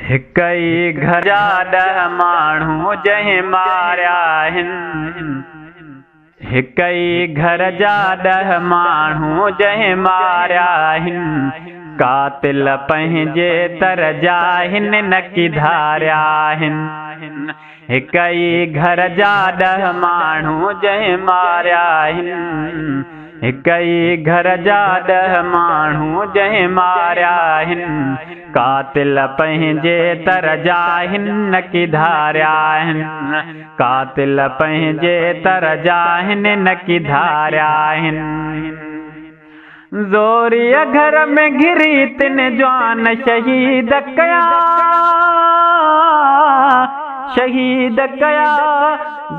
हिकई घर जा 10 माण्हू जंहिं मारिया आहिनि। हिकई घर जा 10 माण्हू जंहिं मारिया आहिनि। कातिल पंहिंजे तर जा हिन न की धारिया आहिनि। हिकई घर जा 10 माण्हू जंहिं मारिया आहिनि। हिकई घर जा 10 माण्हू जंहिं मारिया आहिनि। कातिल पंहिंजे तर जा हिन न की धारिया आहिनि। कातिल पंहिंजे तर जा हिन न की धारिया आहिनि। ज़ोरीअ घर में घिरी 3 जवान शहीद कया। शहीद कया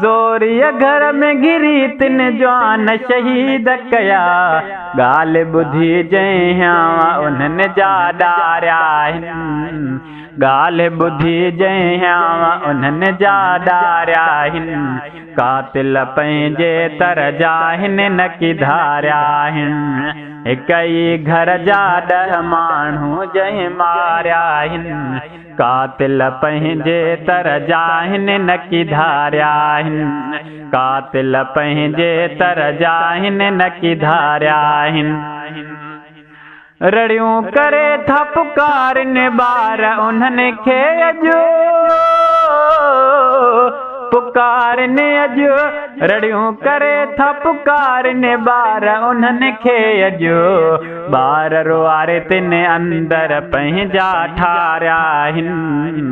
ज़ोरीअ घर में घिरी 3 जवान शहीद कया। ॻाल्हि ॿुधी जंहिं उन्हनि जा ॾारिया आहिनि। ॻाल्हि ॿुधी जंहिं उन्हनि जा ॾारिया आहिनि। कातिल पंहिंजे तर जा हिन न की धारिया आहिनि। हिकई घर जा 10 माण्हू जंहिं मारिया आहिनि। कातिल पंहिंजे तर जा हिन न की धारिया आहिनि। कातिल पंहिंजे तर जा हिन न की धारिया आहिनि। रड़ियूं करे था पुकारनि ॿार उन्हनि खे अॼु। पुकारनि अॼु रड़ियूं करे था पुकारनि ॿार उन्हनि खे अॼु। ॿार रुआरे 3 अंदर पंहिंजा ठारिया आहिनि।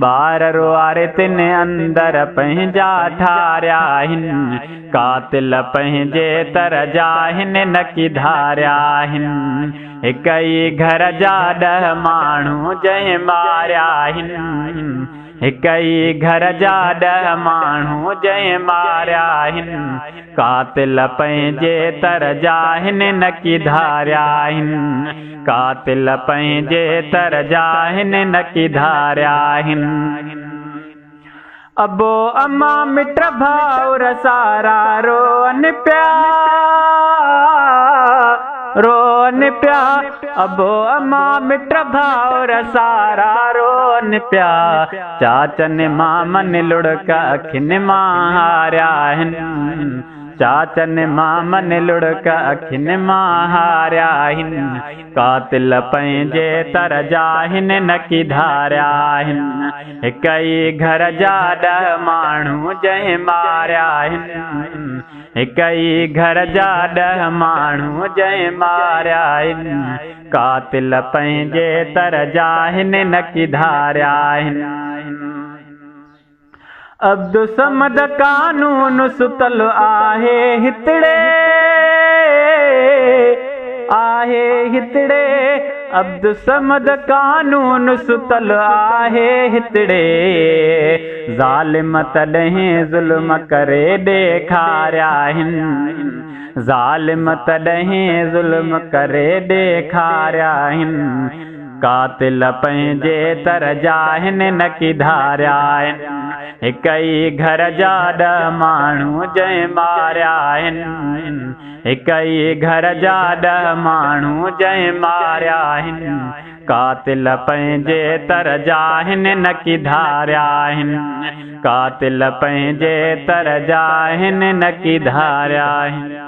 ॿार रुआरे 3 अंदर पंहिंजा ठारिया आहिनि। कातिल पंहिंजे तर जा हिन न की धारिया आहिनि। हिकई घर जा 10 माण्हू जंहिं मारिया आहिनि। हिकई घर जा 10 माण्हू जंहिं मारिया आहिनि। कातिल पंहिंजे तर जा हिन न की धारिया आहिनि। कातिल पंहिंजे तर जा हिन न की धारिया आहिनि। अबो अम्मा मिट भाउर सारा रोअन पिया। रोअन पिया अबो अम्मा मिट भाउर सारा रोअन पिया। चाचन मामन लुड़क अखियुनि मां हारिया आहिनि। चाचन मामन लुड़क अखियुनि मां हारिया आहिनि। कातिल पंहिंजे तर जा हिन न की धारिया आहिनि। हिकई घर जा 10 माण्हू जंहिं मारिया आहिनि। हिकई घर जा 10 माण्हू जंहिं मारिया आहिनि। कातिल पंहिंजे तर जा हिन न की धारिया आहिनि। अब्दुल समद कानून सुतल आहे हितड़े। आहे हितड़े अब्दुल समद कानून सुतल आहे हितड़े। ज़ालिम तॾहिं ज़ुल्म करे ॾेखारिया आहिनि। ज़ालिम तॾहिं ज़ुल्म करे ॾेखारिया आहिनि। कातिल पंहिंजे तर जा हिन न की धारिया आहिनि। हिकई घर जा 10 माण्हू जंहिं मारिया आहिनि। हिकई घर जा 10 माण्हू जंहिं मारिया आहिनि। कातिल पंहिंजे तर जा हिन न की धारिया आहिनि। कातिल पंहिंजे तर जा हिन न की धारिया आहिनि।